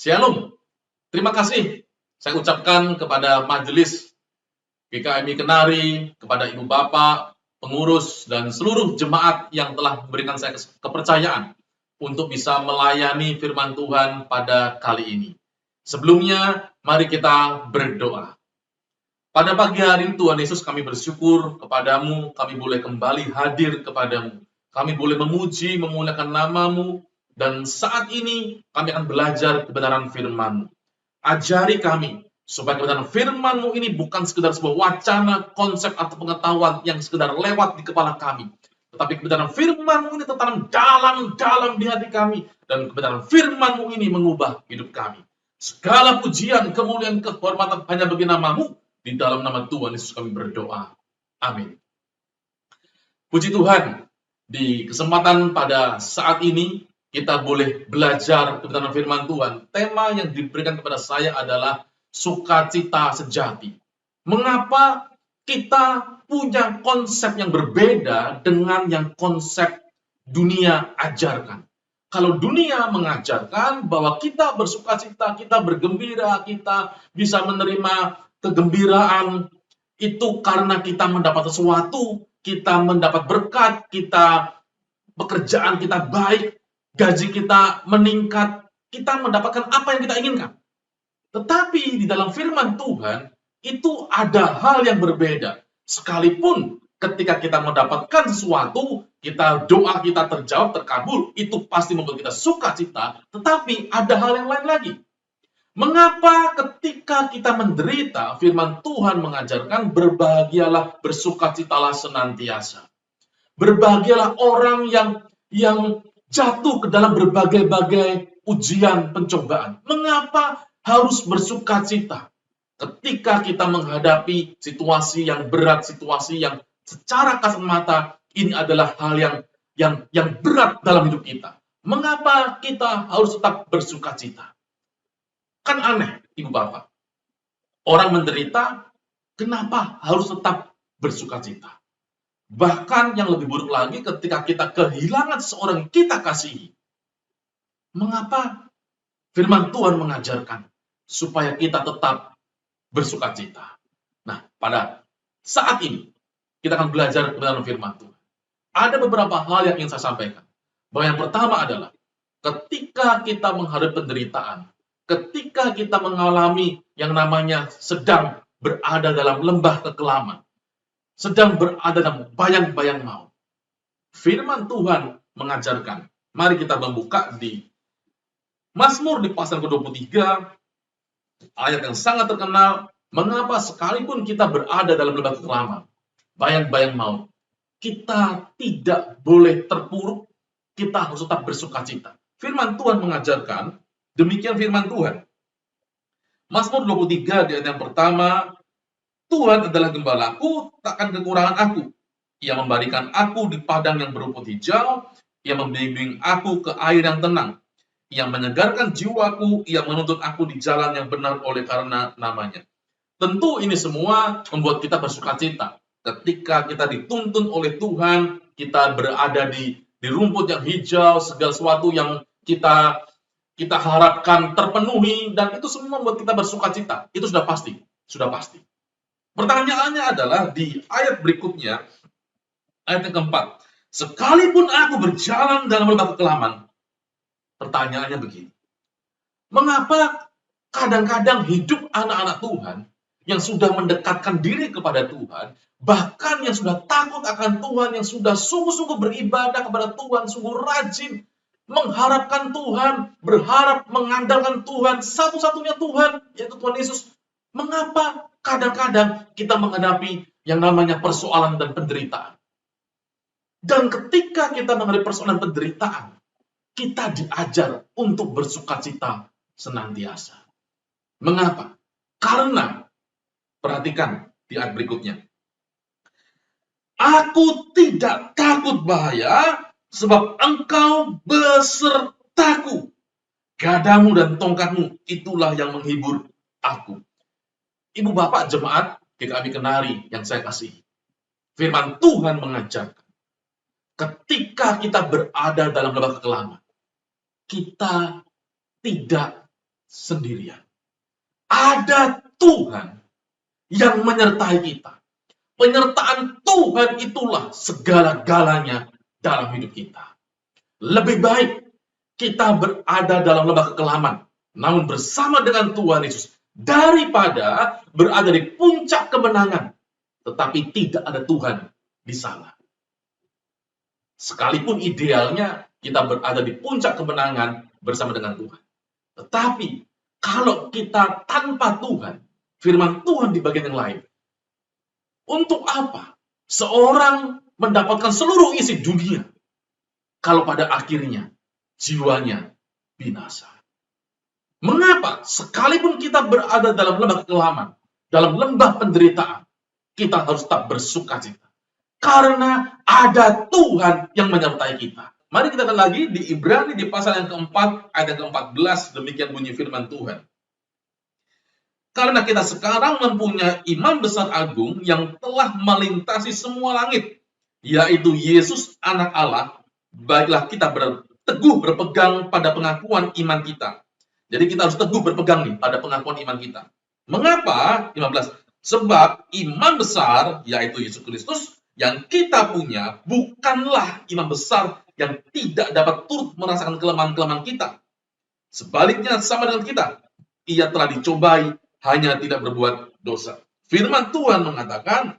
Shalom. Terima kasih saya ucapkan kepada majelis GKMI Kenari, kepada Ibu Bapak, pengurus, dan seluruh jemaat yang telah memberikan saya kepercayaan untuk bisa melayani firman Tuhan pada kali ini. Sebelumnya, mari kita berdoa. Pada pagi hari ini Tuhan Yesus, kami bersyukur kepadamu, kami boleh kembali hadir kepadamu. Kami boleh memuji, memuliakan namamu, dan saat ini kami akan belajar kebenaran firman-Mu. Ajari kami, supaya kebenaran firman-Mu ini bukan sekedar sebuah wacana, konsep, atau pengetahuan yang sekedar lewat di kepala kami. Tetapi kebenaran firman-Mu ini tertanam dalam-dalam di hati kami. Dan kebenaran firman-Mu ini mengubah hidup kami. Segala pujian, kemuliaan, kehormatan hanya bagi namamu. Di dalam nama Tuhan Yesus kami berdoa. Amin. Puji Tuhan, di kesempatan pada saat ini, kita boleh belajar kebenaran firman Tuhan. Tema yang diberikan kepada saya adalah sukacita sejati. Mengapa kita punya konsep yang berbeda dengan yang konsep dunia ajarkan? Kalau dunia mengajarkan bahwa kita bersukacita, kita bergembira, kita bisa menerima kegembiraan itu karena kita mendapat sesuatu, kita mendapat berkat, pekerjaan kita baik, gaji kita meningkat, kita mendapatkan apa yang kita inginkan. Tetapi di dalam firman Tuhan, itu ada hal yang berbeda. Sekalipun ketika kita mendapatkan sesuatu, doa kita terjawab, terkabul, itu pasti membuat kita sukacita, tetapi ada hal yang lain lagi. Mengapa ketika kita menderita, firman Tuhan mengajarkan berbahagialah, bersukacitalah senantiasa. Berbahagialah orang yang jatuh ke dalam berbagai-bagai ujian, pencobaan. Mengapa harus bersukacita? Ketika kita menghadapi situasi yang berat, situasi yang secara kasat mata, ini adalah hal yang berat dalam hidup kita. Mengapa kita harus tetap bersukacita? Kan aneh, Ibu Bapak. Orang menderita, kenapa harus tetap bersukacita? Bahkan yang lebih buruk lagi ketika kita kehilangan seorang yang kita kasihi. Mengapa firman Tuhan mengajarkan supaya kita tetap bersukacita? Nah, pada saat ini, kita akan belajar kebenaran firman Tuhan. Ada beberapa hal yang ingin saya sampaikan. Bahwa yang pertama adalah, ketika kita menghadapi penderitaan, ketika kita mengalami yang namanya sedang berada dalam lembah kekelaman, sedang berada dalam bayang-bayang maut, firman Tuhan mengajarkan. Mari kita membuka di Mazmur di pasal ke-23, ayat yang sangat terkenal. Mengapa sekalipun kita berada dalam lembah kekelaman, bayang-bayang maut, kita tidak boleh terpuruk, kita harus tetap bersukacita. Firman Tuhan mengajarkan, demikian firman Tuhan. Mazmur 23 di ayat yang pertama, Tuhan adalah gembalaku, takkan kekurangan aku. Ia memberikan aku di padang yang berumput hijau, Ia membimbing aku ke air yang tenang. Ia menyegarkan jiwaku, Ia menuntun aku di jalan yang benar oleh karena namanya. Tentu ini semua membuat kita bersukacita. Ketika kita dituntun oleh Tuhan, kita berada di rumput yang hijau, segala sesuatu yang kita harapkan terpenuhi, dan itu semua membuat kita bersukacita. Itu sudah pasti, sudah pasti. Pertanyaannya adalah di ayat berikutnya, ayat yang keempat. Sekalipun aku berjalan dalam lembah kekelaman, pertanyaannya begini. Mengapa kadang-kadang hidup anak-anak Tuhan yang sudah mendekatkan diri kepada Tuhan, bahkan yang sudah takut akan Tuhan, yang sudah sungguh-sungguh beribadah kepada Tuhan, sungguh rajin mengharapkan Tuhan, berharap mengandalkan Tuhan, satu-satunya Tuhan, yaitu Tuhan Yesus. Mengapa kadang-kadang kita menghadapi yang namanya persoalan dan penderitaan? Dan ketika kita menghadapi persoalan dan penderitaan, kita diajar untuk bersukacita senantiasa. Mengapa? Karena, perhatikan di ayat berikutnya. Aku tidak takut bahaya, sebab engkau besertaku. Gadamu dan tongkatmu, itulah yang menghibur aku. Ibu bapak jemaat GKMI Kenari yang saya kasihi. Firman Tuhan mengajarkan. Ketika kita berada dalam lembah kekelaman, kita tidak sendirian. Ada Tuhan yang menyertai kita. Penyertaan Tuhan itulah segala-galanya dalam hidup kita. Lebih baik kita berada dalam lembah kekelaman, namun bersama dengan Tuhan Yesus, daripada berada di puncak kemenangan, tetapi tidak ada Tuhan di sana. Sekalipun idealnya kita berada di puncak kemenangan bersama dengan Tuhan. Tetapi kalau kita tanpa Tuhan, firman Tuhan di bagian yang lain, untuk apa seorang mendapatkan seluruh isi dunia kalau pada akhirnya jiwanya binasa? Mengapa sekalipun kita berada dalam lembah kekelaman, dalam lembah penderitaan, kita harus tetap bersukacita? Karena ada Tuhan yang menyertai kita. Mari kita lihat lagi di Ibrani di pasal yang keempat, ayat yang ke-14, demikian bunyi firman Tuhan. Karena kita sekarang mempunyai imam besar agung yang telah melintasi semua langit, yaitu Yesus anak Allah, baiklah kita teguh berpegang pada pengakuan iman kita. Jadi kita harus teguh berpegang nih pada pengakuan iman kita. Mengapa? 15. Sebab imam besar, yaitu Yesus Kristus, yang kita punya bukanlah imam besar yang tidak dapat turut merasakan kelemahan-kelemahan kita. Sebaliknya sama dengan kita, ia telah dicobai, hanya tidak berbuat dosa. Firman Tuhan mengatakan,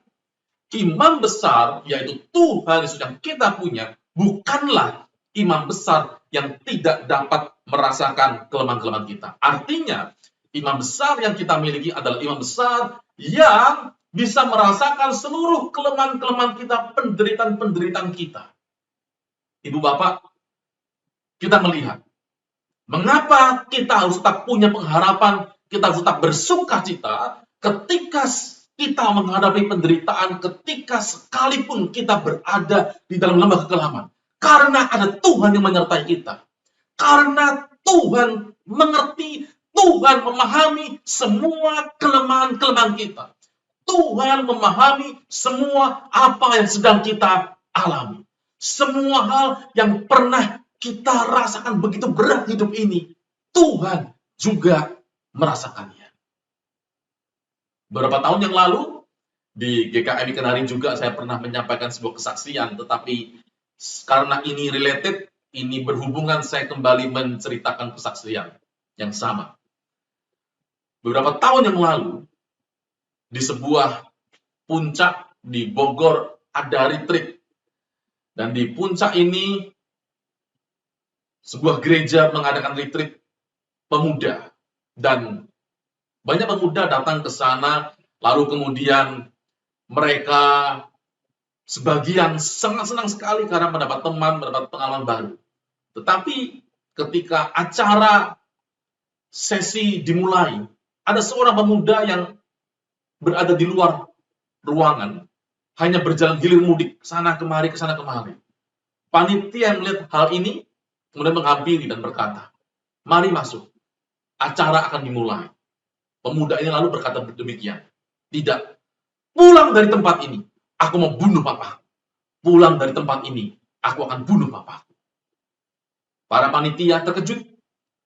imam besar, yaitu Tuhan Yesus yang kita punya, bukanlah imam besar yang tidak dapat merasakan kelemahan-kelemahan kita. Artinya, imam besar yang kita miliki adalah imam besar yang bisa merasakan seluruh kelemahan-kelemahan kita, penderitaan-penderitaan kita. Ibu bapak, kita melihat mengapa kita harus tetap punya pengharapan, kita harus tetap bersukacita ketika kita menghadapi penderitaan, ketika sekalipun kita berada di dalam lembah kekelaman. Karena ada Tuhan yang menyertai kita. Karena Tuhan mengerti, Tuhan memahami semua kelemahan-kelemahan kita. Tuhan memahami semua apa yang sedang kita alami. Semua hal yang pernah kita rasakan begitu berat hidup ini, Tuhan juga merasakannya. Beberapa tahun yang lalu, di GKMI Kenari juga saya pernah menyampaikan sebuah kesaksian, tetapi karena ini related, ini berhubungan, saya kembali menceritakan kesaksian yang sama. Beberapa tahun yang lalu, di sebuah puncak di Bogor ada retreat. Dan di puncak ini, sebuah gereja mengadakan retreat pemuda. Dan banyak pemuda datang ke sana, lalu kemudian mereka sebagian sangat senang sekali karena mendapat teman, mendapat pengalaman baru. Tetapi ketika acara sesi dimulai, ada seorang pemuda yang berada di luar ruangan, hanya berjalan hilir mudik, sana kemari, ke sana kemari. Panitia melihat hal ini, kemudian menghampiri dan berkata, mari masuk, acara akan dimulai. Pemuda ini lalu berkata demikian, tidak, pulang dari tempat ini, aku mau bunuh papa. Pulang dari tempat ini, aku akan bunuh papa. Para panitia terkejut,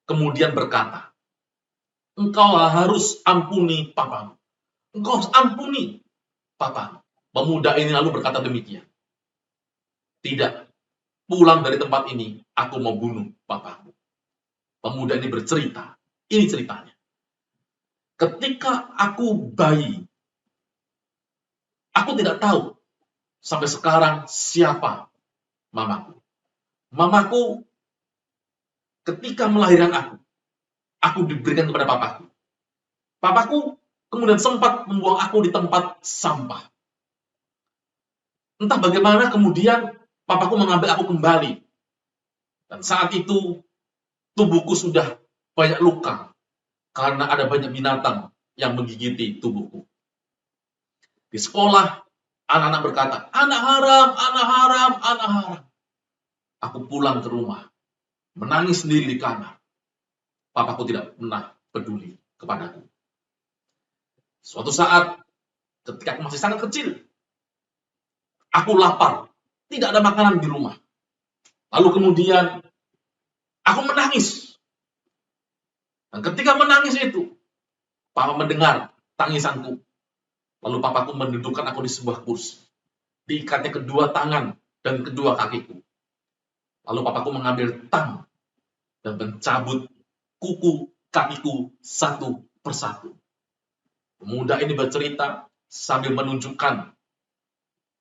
kemudian berkata, engkau harus ampuni papamu. Engkau harus ampuni papamu. Pemuda ini lalu berkata demikian. Tidak, pulang dari tempat ini, aku mau bunuh papamu. Pemuda ini bercerita, ini ceritanya. Ketika aku bayi, aku tidak tahu sampai sekarang siapa mamaku. Mamaku ketika melahirkan aku diberikan kepada papaku. Papaku kemudian sempat membuang aku di tempat sampah. Entah bagaimana kemudian papaku mengambil aku kembali. Dan saat itu tubuhku sudah banyak luka karena ada banyak binatang yang menggigiti tubuhku. Di sekolah, anak-anak berkata, anak haram, anak haram, anak haram. Aku pulang ke rumah, menangis sendiri di kamar. Papaku tidak pernah peduli kepadaku. Suatu saat, ketika aku masih sangat kecil, aku lapar, tidak ada makanan di rumah. Lalu kemudian, aku menangis. Dan ketika menangis itu, Papa mendengar tangisanku. Lalu papaku mendudukkan aku di sebuah kursi. Diikatnya kedua tangan dan kedua kakiku. Lalu papaku mengambil tang dan mencabut kuku kakiku satu persatu. Pemuda ini bercerita sambil menunjukkan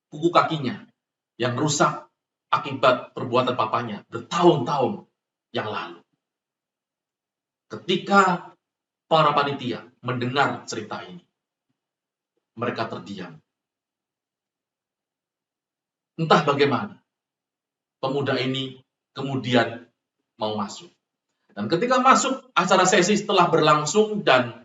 kuku kakinya yang rusak akibat perbuatan papanya bertahun-tahun yang lalu. Ketika para panitia mendengar cerita ini, mereka terdiam. Entah bagaimana, pemuda ini kemudian mau masuk. Dan ketika masuk, acara sesi setelah berlangsung dan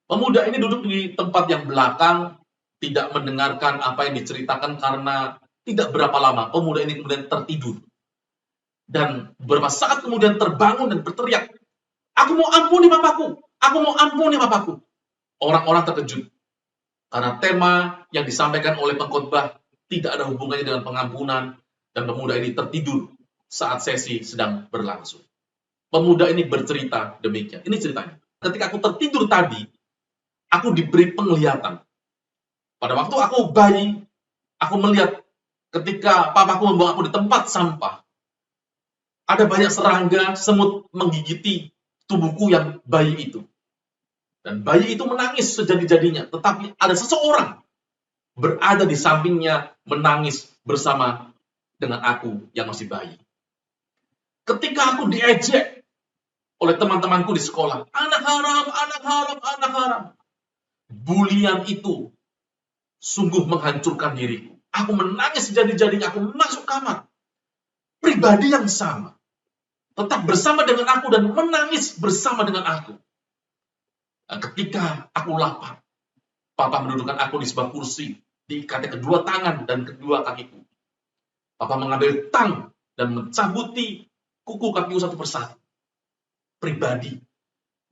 pemuda ini duduk di tempat yang belakang, tidak mendengarkan apa yang diceritakan karena tidak berapa lama pemuda ini kemudian tertidur. Dan beberapa saat kemudian terbangun dan berteriak, "Aku mau ampuni papaku! Aku mau ampuni papaku!" Orang-orang terkejut karena tema yang disampaikan oleh pengkhotbah tidak ada hubungannya dengan pengampunan, dan pemuda ini tertidur saat sesi sedang berlangsung. Pemuda ini bercerita demikian. Ini ceritanya. Ketika aku tertidur tadi, aku diberi penglihatan. Pada waktu aku bayi, aku melihat ketika papaku membawa aku di tempat sampah, ada banyak serangga, semut menggigiti tubuhku yang bayi itu. Dan bayi itu menangis sejadi-jadinya, tetapi ada seseorang berada di sampingnya menangis bersama dengan aku yang masih bayi. Ketika aku diejek oleh teman-temanku di sekolah, anak haram, anak haram, anak haram. Bulian itu sungguh menghancurkan diriku. Aku menangis sejadi-jadinya, aku masuk kamar. Pribadi yang sama, tetap bersama dengan aku dan menangis bersama dengan aku. Dan ketika aku lapar, Papa mendudukkan aku di sebuah kursi, diikatnya kedua tangan dan kedua kakiku. Papa mengambil tang dan mencabuti kuku kakiku satu persatu. Pribadi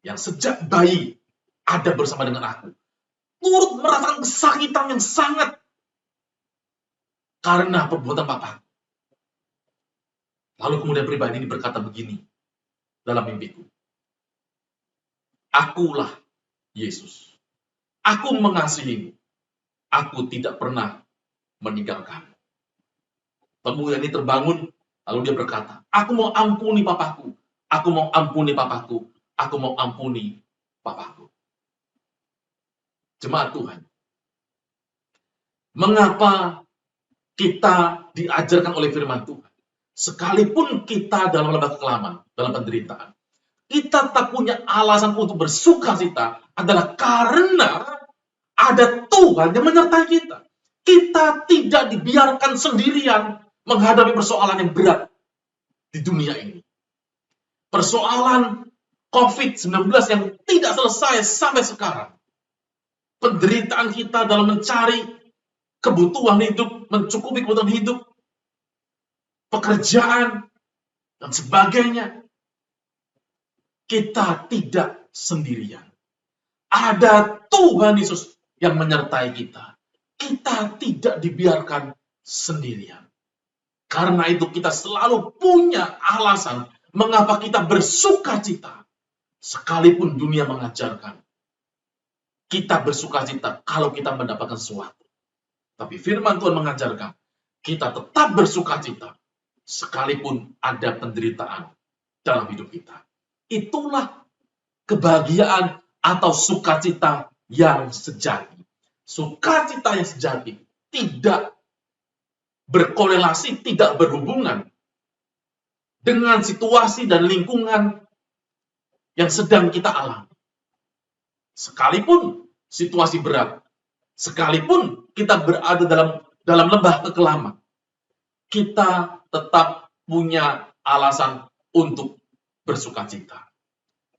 yang sejak bayi ada bersama dengan aku, turut merasakan kesakitan yang sangat karena perbuatan Papa. Lalu kemudian pribadi ini berkata begini dalam mimpiku, "Akulah Yesus. Aku mengasihimu. Aku tidak pernah meninggalkanmu." Pemuda ini terbangun, lalu dia berkata, "Aku mau ampuni papaku. Aku mau ampuni papaku. Aku mau ampuni papaku." Jemaat Tuhan, mengapa kita diajarkan oleh firman Tuhan? Sekalipun kita dalam lembah kekelaman, dalam penderitaan, kita tak punya alasan untuk bersukacita adalah karena ada Tuhan yang menyertai kita. Kita tidak dibiarkan sendirian menghadapi persoalan yang berat di dunia ini. Persoalan COVID-19 yang tidak selesai sampai sekarang. Penderitaan kita dalam mencari kebutuhan hidup, mencukupi kebutuhan hidup, pekerjaan, dan sebagainya. Kita tidak sendirian. Ada Tuhan Yesus yang menyertai kita. Kita tidak dibiarkan sendirian. Karena itu kita selalu punya alasan mengapa kita bersukacita. Sekalipun dunia mengajarkan, kita bersukacita kalau kita mendapatkan sesuatu. Tapi firman Tuhan mengajarkan, kita tetap bersukacita sekalipun ada penderitaan dalam hidup kita. Itulah kebahagiaan atau sukacita yang sejati. Sukacita yang sejati tidak berkorelasi, tidak berhubungan dengan situasi dan lingkungan yang sedang kita alami. Sekalipun situasi berat, sekalipun kita berada dalam lembah kekelaman, kita tetap punya alasan untuk bersukacita.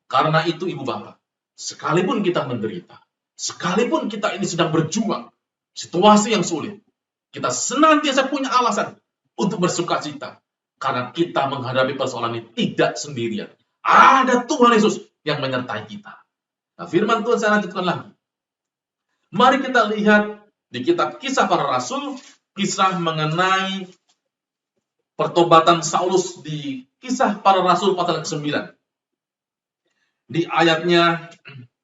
Karena itu Ibu Bapak, sekalipun kita menderita, sekalipun kita ini sedang berjuang, situasi yang sulit, kita senantiasa punya alasan untuk bersukacita. Karena kita menghadapi persoalan ini tidak sendirian. Ada Tuhan Yesus yang menyertai kita. Nah, firman Tuhan saya lanjutkan lagi. Mari kita lihat di kitab Kisah Para Rasul, kisah mengenai pertobatan Saulus di Kisah Para Rasul pasal ke-9. Di ayatnya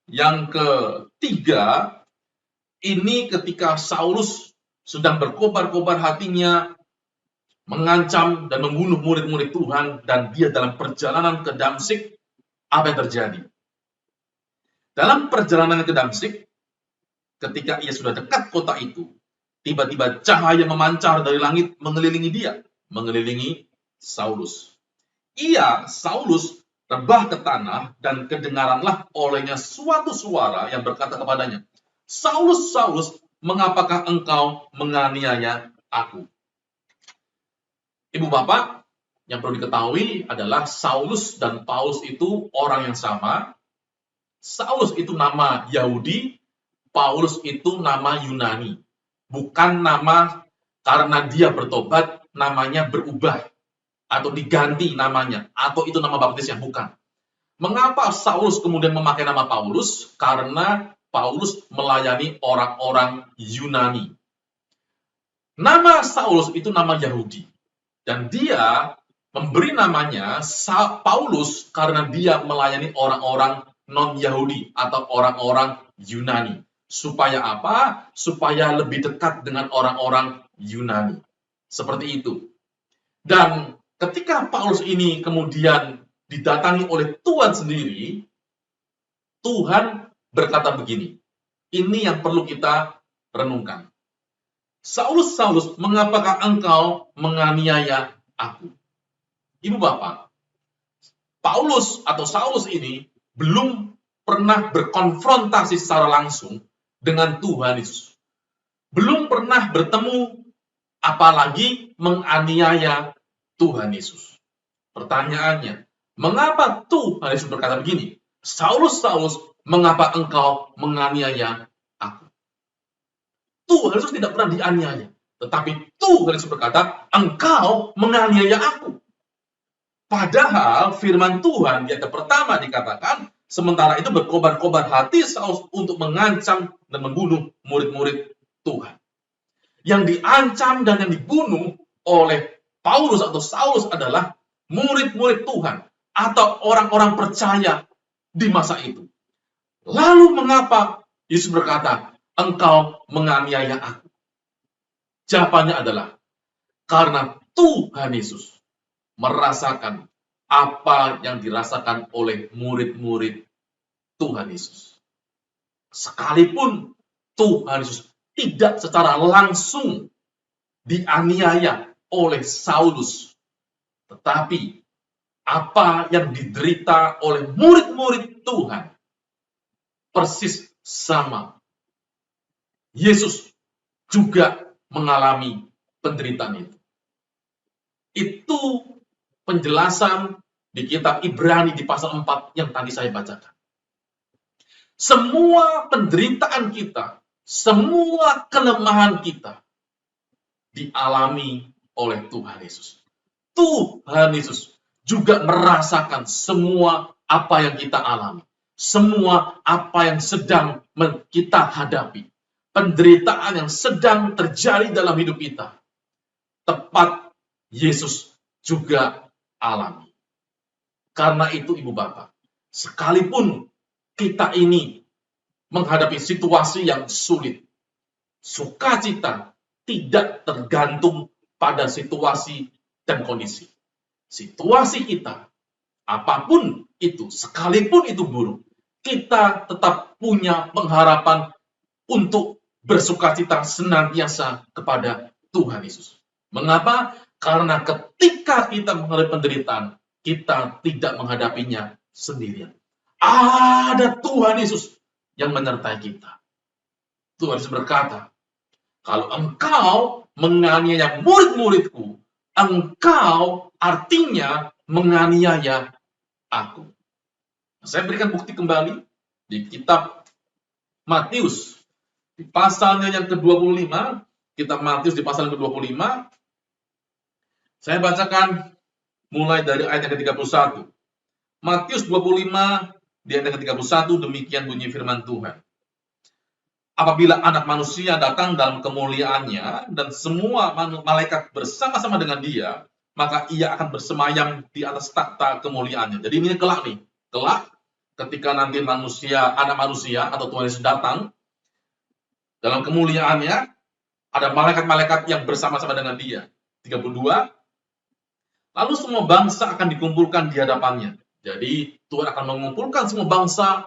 yang ketiga, ini ketika Saulus sedang berkobar-kobar hatinya, mengancam dan membunuh murid-murid Tuhan, dan dia dalam perjalanan ke Damsyik, apa yang terjadi? Dalam perjalanan ke Damsyik, ketika ia sudah dekat kota itu, tiba-tiba cahaya memancar dari langit mengelilingi dia, mengelilingi Saulus. Saulus, rebah ke tanah, dan kedengaranlah olehnya suatu suara yang berkata kepadanya, Saulus, Saulus, mengapakah engkau menganiaya aku? Ibu bapak, yang perlu diketahui adalah Saulus dan Paulus itu orang yang sama. Saulus itu nama Yahudi, Paulus itu nama Yunani. Bukan nama karena dia bertobat, namanya berubah atau diganti namanya, atau itu nama baptisnya, bukan. Mengapa Saulus kemudian memakai nama Paulus? Karena Paulus melayani orang-orang Yunani. Nama Saulus itu nama Yahudi. Dan dia memberi namanya Paulus karena dia melayani orang-orang non-Yahudi atau orang-orang Yunani. Supaya apa? Supaya lebih dekat dengan orang-orang Yunani. Seperti itu. Dan ketika Paulus ini kemudian didatangi oleh Tuhan sendiri, Tuhan berkata begini. Ini yang perlu kita renungkan. Saulus, Saulus, mengapakah engkau menganiaya aku? Ibu bapak, Paulus atau Saulus ini belum pernah berkonfrontasi secara langsung dengan Tuhan Yesus. Belum pernah bertemu, apalagi menganiaya Tuhan Yesus. Pertanyaannya, mengapa Tuhan Yesus berkata begini? Saulus, Saulus, mengapa engkau menganiaya aku? Tuhan Yesus tidak pernah dianiaya. Tetapi Tuhan Yesus berkata, engkau menganiaya aku. Padahal firman Tuhan di ayat pertama dikatakan, sementara itu berkobar-kobar hati Saulus untuk mengancam dan membunuh murid-murid Tuhan. Yang diancam dan yang dibunuh oleh Paulus atau Saulus adalah murid-murid Tuhan atau orang-orang percaya di masa itu. Lalu mengapa Yesus berkata, engkau menganiaya aku? Jawabannya adalah karena Tuhan Yesus merasakan apa yang dirasakan oleh murid-murid Tuhan Yesus. Sekalipun Tuhan Yesus tidak secara langsung dianiaya oleh Saulus, tetapi apa yang diderita oleh murid-murid Tuhan persis sama. Yesus juga mengalami penderitaan itu. Itu penjelasan di kitab Ibrani di pasal 4 yang tadi saya bacakan. Semua penderitaan kita, semua kelemahan kita dialami oleh Tuhan Yesus. Tuhan Yesus juga merasakan semua apa yang kita alami. Semua apa yang sedang kita hadapi. Penderitaan yang sedang terjadi dalam hidup kita. Tepat Yesus juga alami. Karena itu ibu bapak, sekalipun kita ini menghadapi situasi yang sulit, sukacita tidak tergantung pada situasi dan kondisi. Situasi kita, apapun itu, sekalipun itu buruk, kita tetap punya pengharapan untuk bersukacita senantiasa kepada Tuhan Yesus. Mengapa? Karena ketika kita menghadapi penderitaan, kita tidak menghadapinya sendirian. Ada Tuhan Yesus yang menyertai kita. Tuhan Yesus berkata, kalau engkau menganiaya murid-muridku, engkau artinya menganiaya aku. Saya berikan bukti kembali di kitab Matius. Di pasalnya yang ke-25, kitab Matius di pasal yang ke-25, saya bacakan mulai dari ayat yang ke-31. Matius 25, di ayat yang ke-31, demikian bunyi firman Tuhan. Apabila anak manusia datang dalam kemuliaannya, dan semua malaikat bersama-sama dengan dia, maka ia akan bersemayam di atas takhta kemuliaannya. Jadi ini kelak nih. Kelak ketika nanti anak manusia atau Tuhan Yesus datang dalam kemuliaannya, ada malaikat-malaikat yang bersama-sama dengan dia. 32, lalu semua bangsa akan dikumpulkan di hadapannya. Jadi Tuhan akan mengumpulkan semua bangsa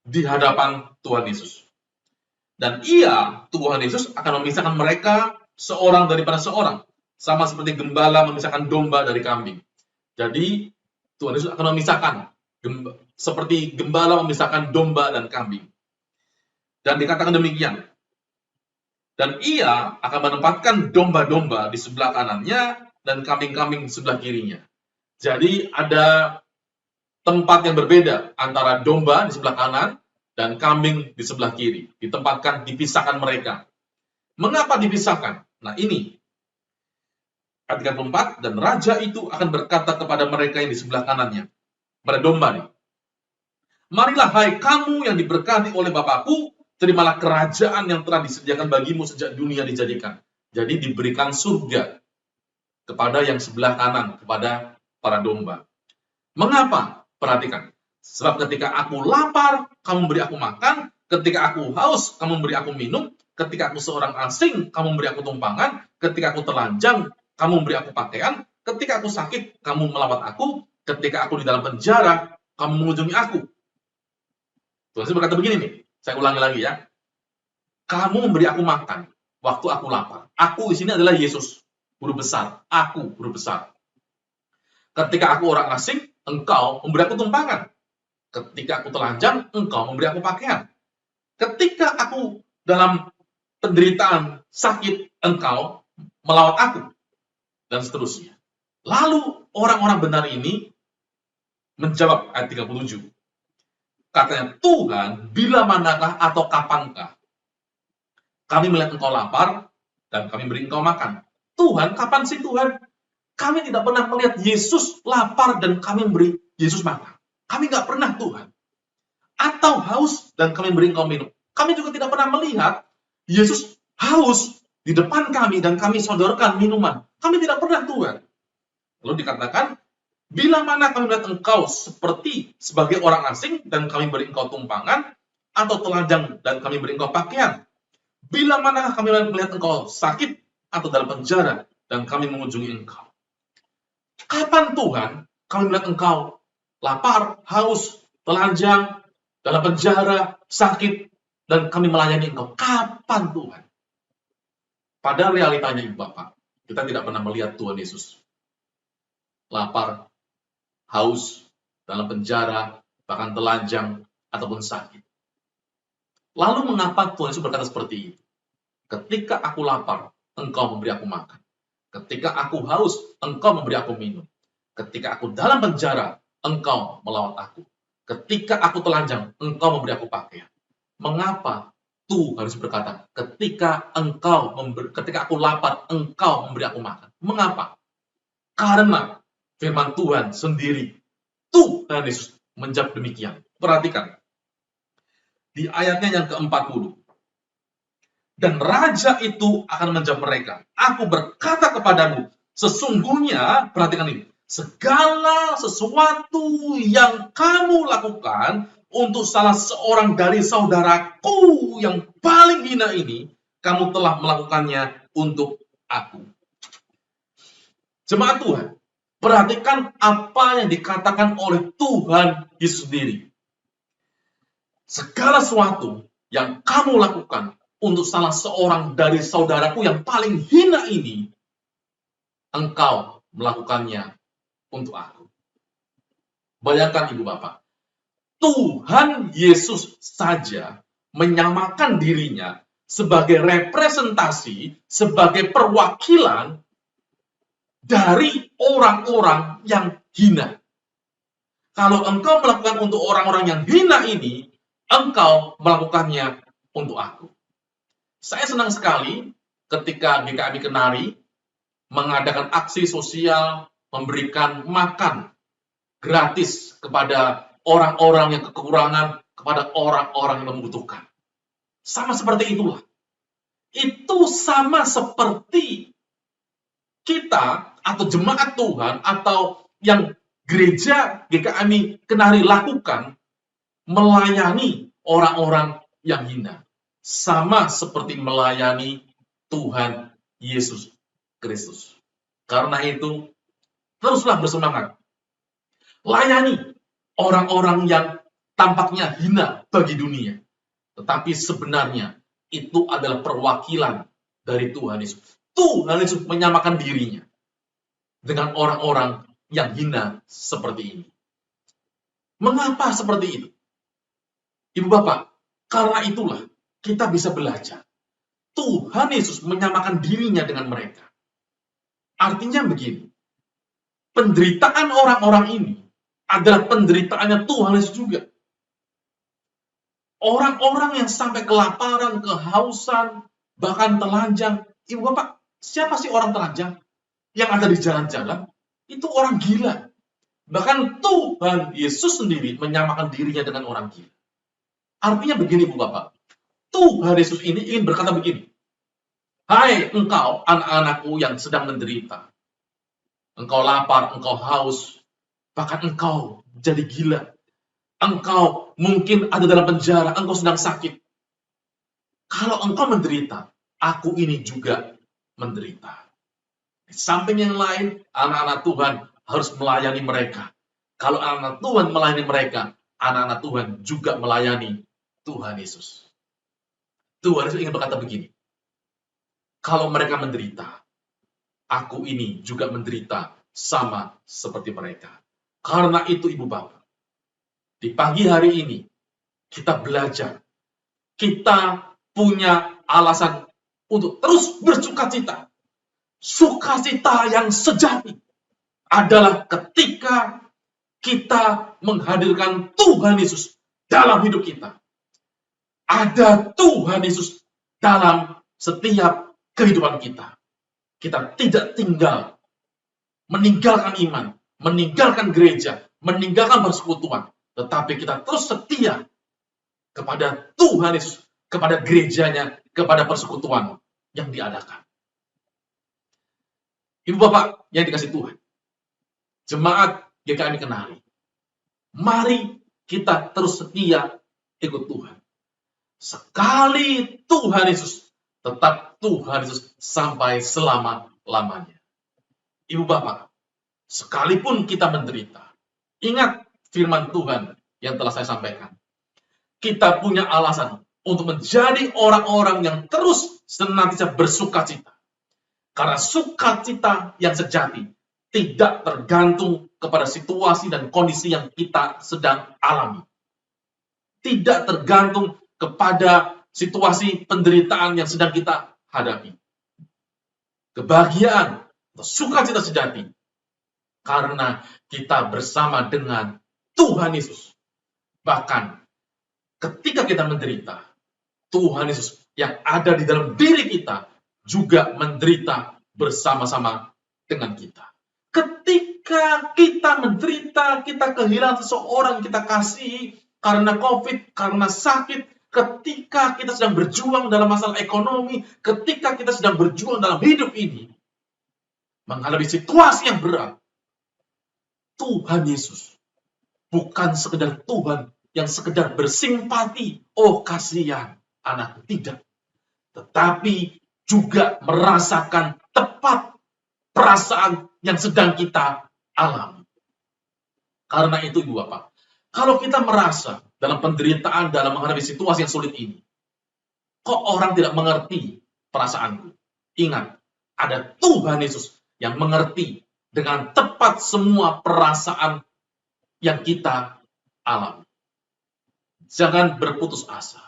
di hadapan Tuhan Yesus. Dan Tuhan Yesus akan memisahkan mereka seorang daripada seorang. Sama seperti gembala memisahkan domba dari kambing. Jadi Tuhan Yesus akan memisahkan seperti gembala memisahkan domba dan kambing. Dan dikatakan demikian. Dan Ia akan menempatkan domba-domba di sebelah kanannya dan kambing-kambing di sebelah kirinya. Jadi ada tempat yang berbeda antara domba di sebelah kanan dan kambing di sebelah kiri. Dipisahkan mereka. Mengapa dipisahkan? Nah ini, ayat 34, dan raja itu akan berkata kepada mereka yang di sebelah kanannya, pada domba nih, marilah hai kamu yang diberkati oleh Bapakku, terimalah kerajaan yang telah disediakan bagimu sejak dunia dijadikan. Jadi diberikan surga kepada yang sebelah kanan, kepada para domba. Mengapa? Perhatikan. Sebab ketika aku lapar, kamu beri aku makan. Ketika aku haus, kamu beri aku minum. Ketika aku seorang asing, kamu beri aku tumpangan. Ketika aku telanjang, kamu beri aku pakaian. Ketika aku sakit, kamu melawat aku. Ketika aku di dalam penjara, kamu mengunjungi aku. Tuhan Yesus berkata begini nih. Saya ulangi lagi ya. Kamu memberi aku makan waktu aku lapar. Aku di sini adalah Yesus, guru besar. Aku guru besar. Ketika aku orang asing, engkau memberi aku tumpangan. Ketika aku telanjang, engkau memberi aku pakaian. Ketika aku dalam penderitaan sakit, engkau melawat aku. Dan seterusnya. Lalu orang-orang benar ini menjawab ayat 37. Katanya, Tuhan, bila manakah atau kapankah kami melihat engkau lapar dan kami beri engkau makan? Tuhan, kapan sih Tuhan? Kami tidak pernah melihat Yesus lapar dan kami beri Yesus makan. Kami nggak pernah Tuhan. Atau haus dan kami beri engkau minum. Kami juga tidak pernah melihat Yesus haus di depan kami dan kami sodorkan minuman. Kami tidak pernah Tuhan. Lalu dikatakan, bila mana kami melihat engkau sebagai orang asing dan kami beri engkau tumpangan, atau telanjang dan kami beri engkau pakaian? Bila manakah kami melihat engkau sakit atau dalam penjara dan kami mengunjungi engkau? Kapan Tuhan kami melihat engkau lapar, haus, telanjang, dalam penjara, sakit, dan kami melayani engkau? Kapan Tuhan? Pada realitanya Ibu Bapak, kita tidak pernah melihat Tuhan Yesus lapar, haus, dalam penjara, bahkan telanjang, ataupun sakit. Lalu mengapa Tuhan Yesus berkata seperti itu? Ketika aku lapar, engkau memberi aku makan. Ketika aku haus, engkau memberi aku minum. Ketika aku dalam penjara, engkau melawat aku. Ketika aku telanjang, engkau memberi aku pakaian. Mengapa Tuhan Yesus berkata, ketika aku lapar, engkau memberi aku makan? Mengapa? Karena firman Tuhan sendiri, Tuhan Yesus menjawab demikian. Perhatikan. Di ayatnya yang ke-40. Dan raja itu akan menjawab mereka, aku berkata kepadamu, sesungguhnya, perhatikan ini, segala sesuatu yang kamu lakukan untuk salah seorang dari saudaraku yang paling hina ini, kamu telah melakukannya untuk aku. Jemaat Tuhan, perhatikan apa yang dikatakan oleh Tuhan Yesus sendiri. Segala sesuatu yang kamu lakukan untuk salah seorang dari saudaraku yang paling hina ini, engkau melakukannya untuk aku. Bayangkan Ibu Bapak, Tuhan Yesus saja menyamakan dirinya sebagai representasi, sebagai perwakilan dari orang-orang yang hina. Kalau engkau melakukan untuk orang-orang yang hina ini, engkau melakukannya untuk aku. Saya senang sekali ketika GKMI Kenari mengadakan aksi sosial, memberikan makan gratis kepada orang-orang yang kekurangan, kepada orang-orang yang membutuhkan. Sama seperti itulah. Itu sama seperti kita atau jemaat Tuhan atau yang gereja GKMI Kenari lakukan melayani orang-orang yang hina. Sama seperti melayani Tuhan Yesus Kristus. Karena itu, teruslah bersemangat. Layani orang-orang yang tampaknya hina bagi dunia. Tetapi sebenarnya itu adalah perwakilan dari Tuhan Yesus. Tuhan Yesus menyamakan dirinya dengan orang-orang yang hina seperti ini. Mengapa seperti itu? Ibu Bapak, karena itulah kita bisa belajar. Tuhan Yesus menyamakan dirinya dengan mereka. Artinya begini, penderitaan orang-orang ini adalah penderitaannya Tuhan Yesus juga. Orang-orang yang sampai kelaparan, kehausan, bahkan telanjang. Ibu Bapak, siapa sih orang telanjang? Yang ada di jalan-jalan, itu orang gila. Bahkan Tuhan Yesus sendiri menyamakan dirinya dengan orang gila. Artinya begini, Ibu Bapak. Tuhan Yesus ini ingin berkata begini. Hai engkau, anak-anakku yang sedang menderita. Engkau lapar, engkau haus, bahkan engkau jadi gila. Engkau mungkin ada dalam penjara, engkau sedang sakit. Kalau engkau menderita, aku ini juga menderita. Di samping yang lain, anak-anak Tuhan harus melayani mereka. Kalau anak-anak Tuhan melayani mereka, anak-anak Tuhan juga melayani Tuhan Yesus. Tuhan Yesus ingin berkata begini, kalau mereka menderita, aku ini juga menderita sama seperti mereka. Karena itu Ibu Bapak, di pagi hari ini, kita belajar, kita punya alasan untuk terus bersukacita. Sukacita yang sejati adalah ketika kita menghadirkan Tuhan Yesus dalam hidup kita. Ada Tuhan Yesus dalam setiap kehidupan kita. Kita tidak tinggal meninggalkan iman, meninggalkan gereja, meninggalkan persekutuan. Tetapi kita terus setia kepada Tuhan Yesus, kepada gerejanya, kepada persekutuan yang diadakan. Ibu Bapak yang dikasih Tuhan, jemaat GKMI Kenari, mari kita terus setia ikut Tuhan. Sekali Tuhan Yesus, tetap Tuhan Yesus sampai selama-lamanya. Ibu Bapak, sekalipun kita menderita, ingat firman Tuhan yang telah saya sampaikan. Kita punya alasan untuk menjadi orang-orang yang terus senantiasa bersukacita. Karena sukacita yang sejati tidak tergantung kepada situasi dan kondisi yang kita sedang alami. Tidak tergantung kepada situasi penderitaan yang sedang kita hadapi. Kebahagiaan atau sukacita sejati karena kita bersama dengan Tuhan Yesus. Bahkan ketika kita menderita, Tuhan Yesus yang ada di dalam diri kita juga menderita bersama-sama dengan kita. Ketika kita menderita, kita kehilangan seseorang kita kasihi karena COVID, karena sakit, ketika kita sedang berjuang dalam masalah ekonomi, ketika kita sedang berjuang dalam hidup ini, menghadapi situasi yang berat, Tuhan Yesus bukan sekedar Tuhan yang sekedar bersimpati, oh kasihan anak, tidak. Tetapi juga merasakan tepat perasaan yang sedang kita alami. Karena itu Ibu Bapak, kalau kita merasa dalam penderitaan, dalam menghadapi situasi yang sulit ini, kok orang tidak mengerti perasaanku? Ingat, ada Tuhan Yesus yang mengerti dengan tepat semua perasaan yang kita alami. Jangan berputus asa.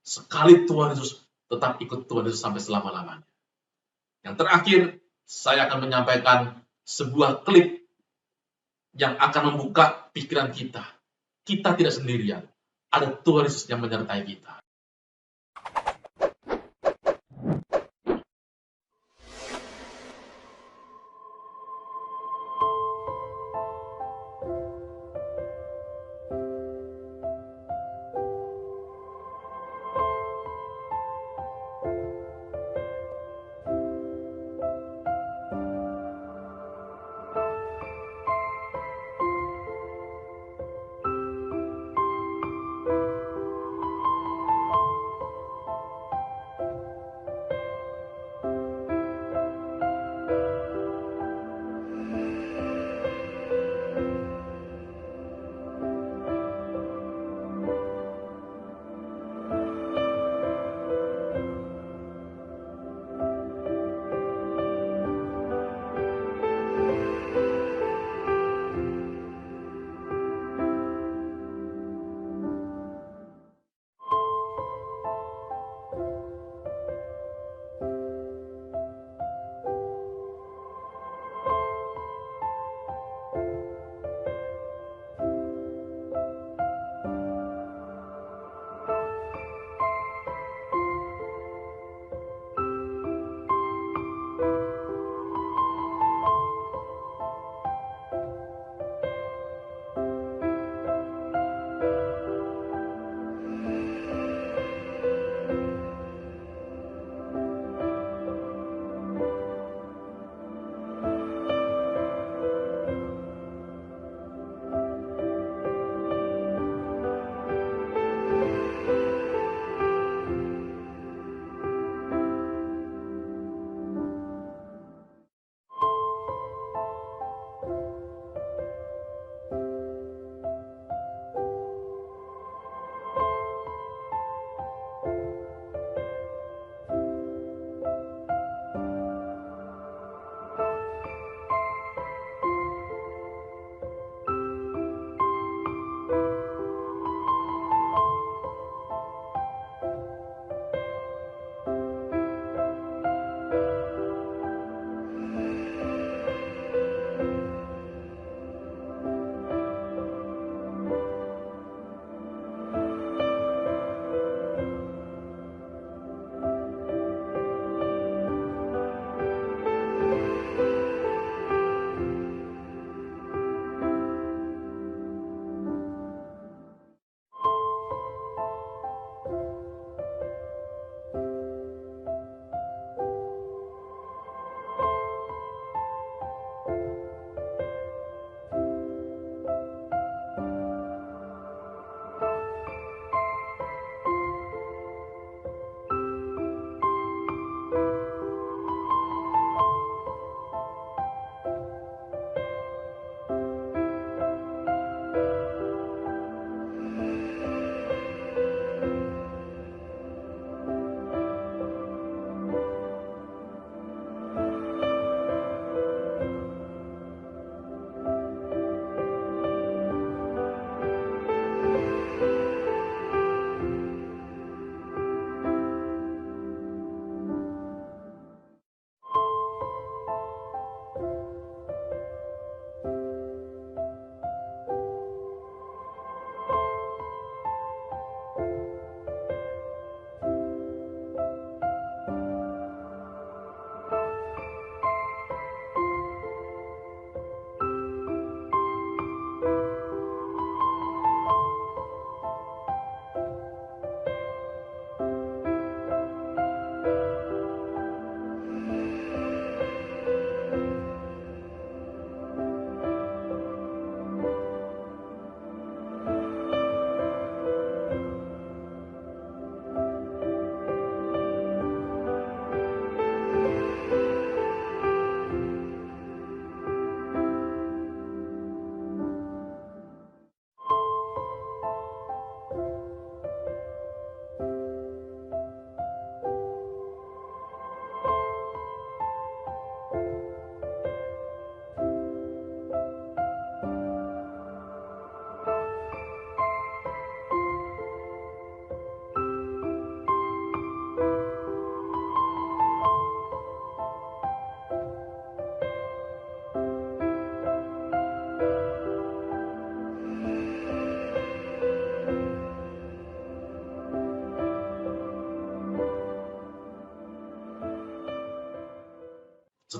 Sekali Tuhan Yesus, tetap ikut Tuhan Yesus sampai selama-lamanya. Yang terakhir, saya akan menyampaikan sebuah klip yang akan membuka pikiran kita. Kita tidak sendirian. Ada Tuhan Yesus yang menyertai kita.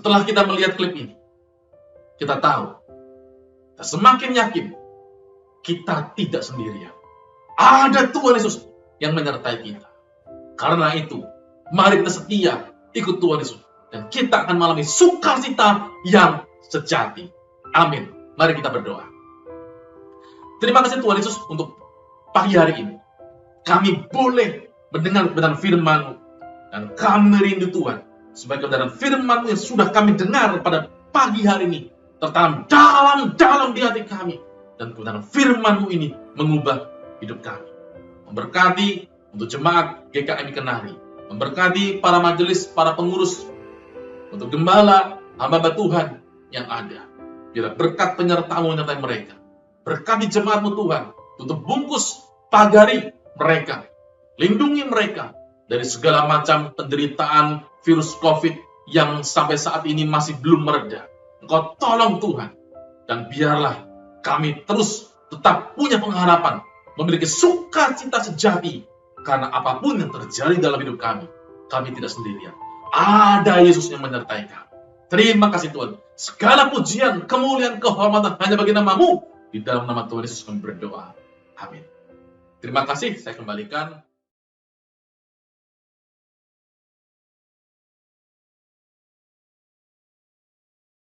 setelah kita melihat klip ini, kita tahu, kita semakin yakin, kita tidak sendirian. Ada Tuhan Yesus yang menyertai kita. Karena itu, mari kita setia ikut Tuhan Yesus. Dan kita akan mengalami sukacita yang sejati. Amin. Mari kita berdoa. Terima kasih Tuhan Yesus untuk pagi hari ini. Kami boleh mendengar kebenaran firman-Mu. Dan kami rindu Tuhan. Sebagai kebenaran firman-Mu yang sudah kami dengar pada pagi hari ini. Tertanam dalam di hati kami. Dan kebenaran firman-Mu ini mengubah hidup kami. Memberkati untuk jemaat GKMI Kenari. Memberkati para majelis, para pengurus. Untuk gembala, hamba Tuhan yang ada. Biar berkat penyertaan-Mu menyertai mereka. Berkati jemaat-Mu Tuhan. Untuk bungkus pagari mereka. Lindungi mereka dari segala macam penderitaan virus COVID yang sampai saat ini masih belum mereda. Engkau tolong Tuhan. Dan biarlah kami terus tetap punya pengharapan. Memiliki sukacita sejati. Karena apapun yang terjadi dalam hidup kami tidak sendirian. Ada Yesus yang menyertai kami. Terima kasih Tuhan. Segala pujian, kemuliaan, kehormatan hanya bagi nama-Mu. Di dalam nama Tuhan Yesus kami berdoa. Amin. Terima kasih, saya kembalikan